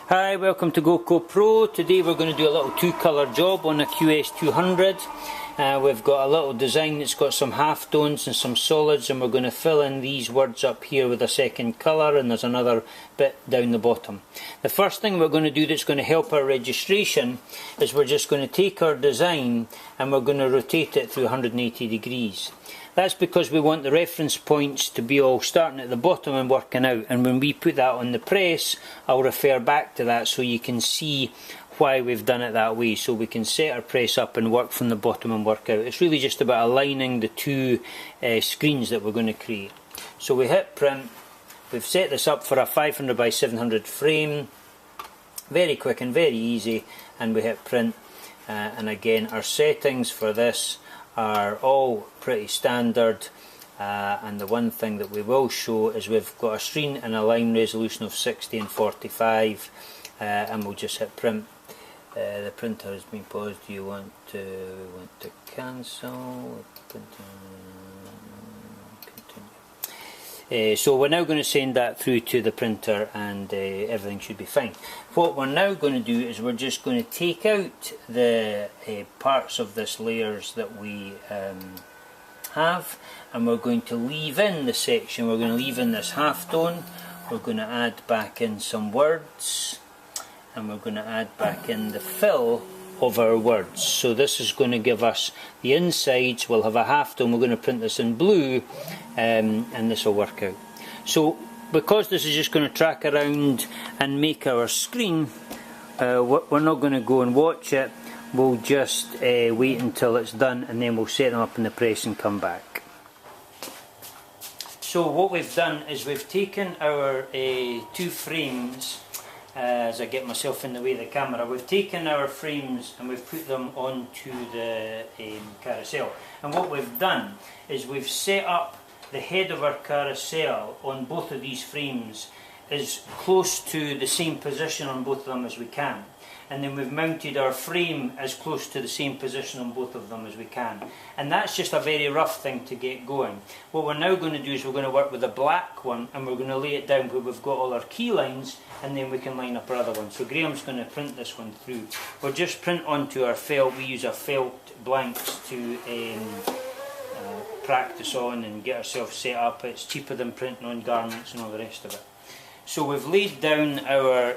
Hi, welcome to GOCCOPRO. Today we're going to do a little two-colour job on a QS200. We've got a little design that's got some half-tones and some solids, and we're going to fill in these words up here with a second colour, and there's another bit down the bottom. The first thing we're going to do that's going to help our registration is we're just going to take our design and we're going to rotate it through 180 degrees. That's because we want the reference points to be all starting at the bottom and working out, and when we put that on the press I'll refer back to that so you can see why we've done it that way, so we can set our press up and work from the bottom and work out. It's really just about aligning the two screens that we're going to create. So we hit print. We've set this up for a 500 by 700 frame, very quick and very easy, and we hit print. And again, our settings for this are all pretty standard, and the one thing that we will show is we've got a screen and a line resolution of 60 and 45, and we'll just hit print. The printer has been paused. Do you want to cancel? Continue. So we're now going to send that through to the printer, and everything should be fine. What we're now going to do is we're just going to take out the parts of this layers that we have, and we're going to leave in the section. We're going to leave in this halftone. We're going to add back in some words, and we're going to add back in the fill of our words. So this is going to give us the insides. We'll have a halftone. We're going to print this in blue, and this will work out. So because this is just going to track around and make our screen, we're not going to go and watch it. We'll just wait until it's done, and then we'll set them up in the press and come back. So what we've done is we've taken our two frames. As I get myself in the way of the camera, we've taken our frames and we've put them onto the carousel, and what we've done is we've set up the head of our carousel on both of these frames as close to the same position on both of them as we can, and then we've mounted our frame as close to the same position on both of them as we can, and that's just a very rough thing to get going. What we're now going to do is we're going to work with a black one, and we're going to lay it down where we've got all our key lines, and then we can line up our other one. So Graham's going to print this one through. We'll just print onto our felt. We use our felt blanks to practice on and get ourselves set up. It's cheaper than printing on garments and all the rest of it. So we've laid down our,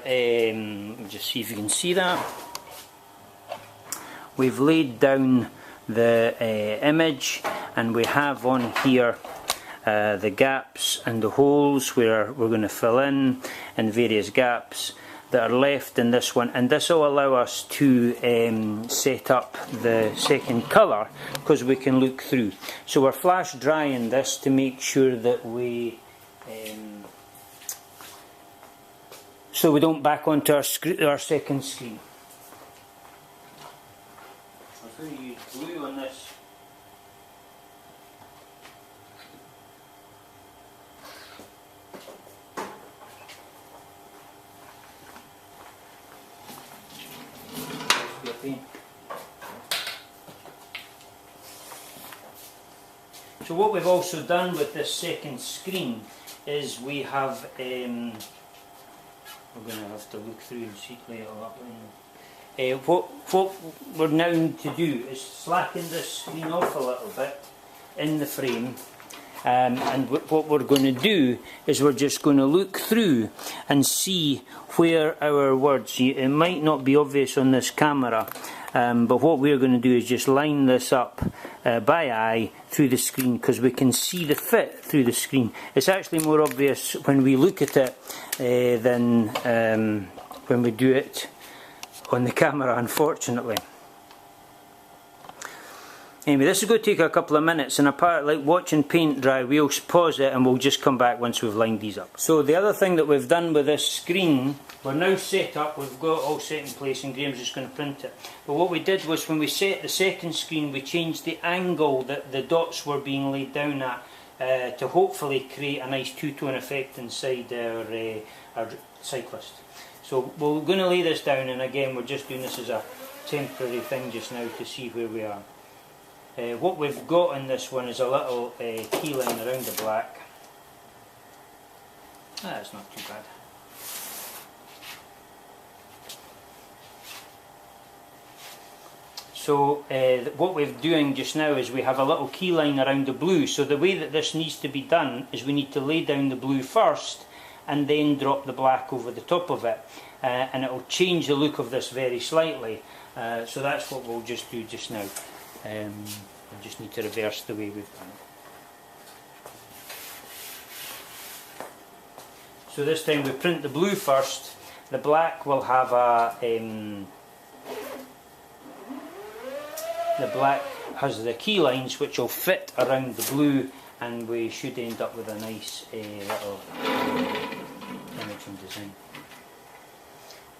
just see if you can see that. We've laid down the image, and we have on here the gaps and the holes where we're going to fill in, and various gaps that are left in this one, and this will allow us to set up the second colour because we can look through. So we're flash drying this to make sure that we don't back onto our second screen. I'm going to use glue on this. So what we've also done with this second screen is we have, we're going to have to look through and see later up. What we're now to do is slacken this screen off a little bit in the frame, and what we're going to do is we're just going to look through and see where our words, it might not be obvious on this camera, but what we're going to do is just line this up by eye through the screen, because we can see the fit through the screen. It's actually more obvious when we look at it than when we do it on the camera, unfortunately. Anyway, this is going to take a couple of minutes, and apart like watching paint dry, we'll pause it and we'll just come back once we've lined these up. So the other thing that we've done with this screen, we're now set up, we've got it all set in place, and Graham's just going to print it. But what we did was when we set the second screen, we changed the angle that the dots were being laid down at to hopefully create a nice two-tone effect inside our cyclist. So we're going to lay this down, and again we're just doing this as a temporary thing just now to see where we are. What we've got in this one is a little key line around the black. That's not too bad. So what we're doing just now is we have a little key line around the blue. So the way that this needs to be done is we need to lay down the blue first and then drop the black over the top of it. And it will change the look of this very slightly. So that's what we'll just do just now. We just need to reverse the way we've done it. So this time we print the blue first. The black will have a... the black has the key lines which will fit around the blue, and we should end up with a nice little image and design.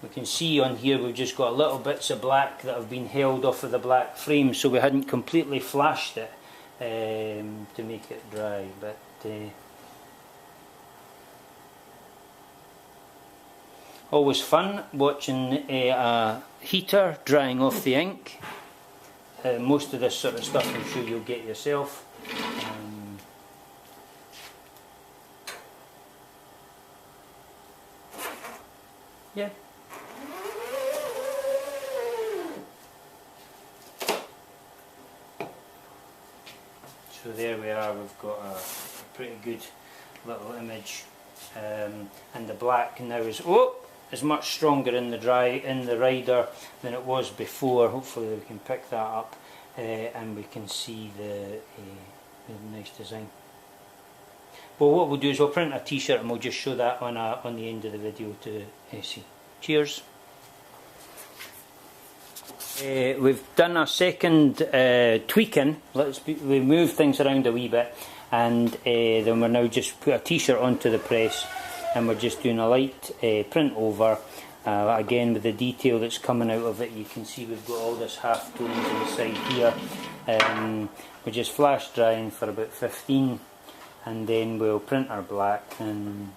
We can see on here we've just got little bits of black that have been held off of the black frame, so we hadn't completely flashed it to make it dry, but always fun watching a heater drying off the ink. Most of this sort of stuff I'm sure you'll get yourself. Yeah. So there we are, we've got a pretty good little image, and the black now is much stronger in the rider than it was before. Hopefully we can pick that up and we can see the nice design. Well, what we'll do is we'll print a t-shirt and we'll just show that on the end of the video to see. Cheers. We've done our second tweaking. We moved things around a wee bit, and then we're now just put a t-shirt onto the press, and we're just doing a light print over. Again, with the detail that's coming out of it, you can see we've got all this half tones inside here. We're just flash drying for about 15, and then we'll print our black. And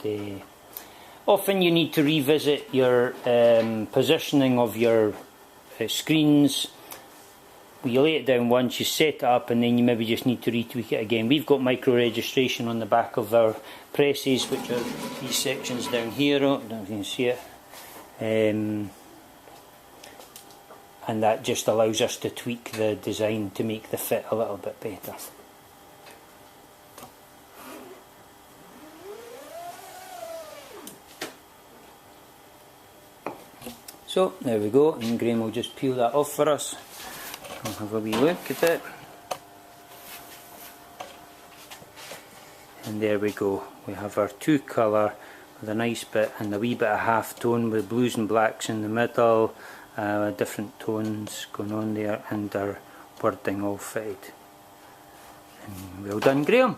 often you need to revisit your positioning of your screens. You lay it down once, you set it up, and then you maybe just need to retweak it again. We've got micro registration on the back of our presses, which are these sections down here. I don't know if you can see it. And that just allows us to tweak the design to make the fit a little bit better. So there we go, and Graham will just peel that off for us. We'll have a wee look at it. And there we go, we have our two colour with a nice bit and a wee bit of half tone with blues and blacks in the middle, different tones going on there, and our wording all fitted. And well done, Graham.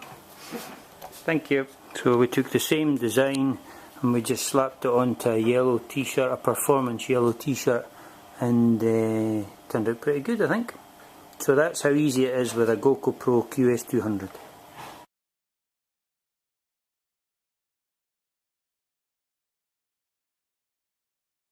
Thank you. So we took the same design and we just slapped it onto a yellow t-shirt, a performance yellow t-shirt, and turned out pretty good, I think. So that's how easy it is with a GOCCOPRO QS200.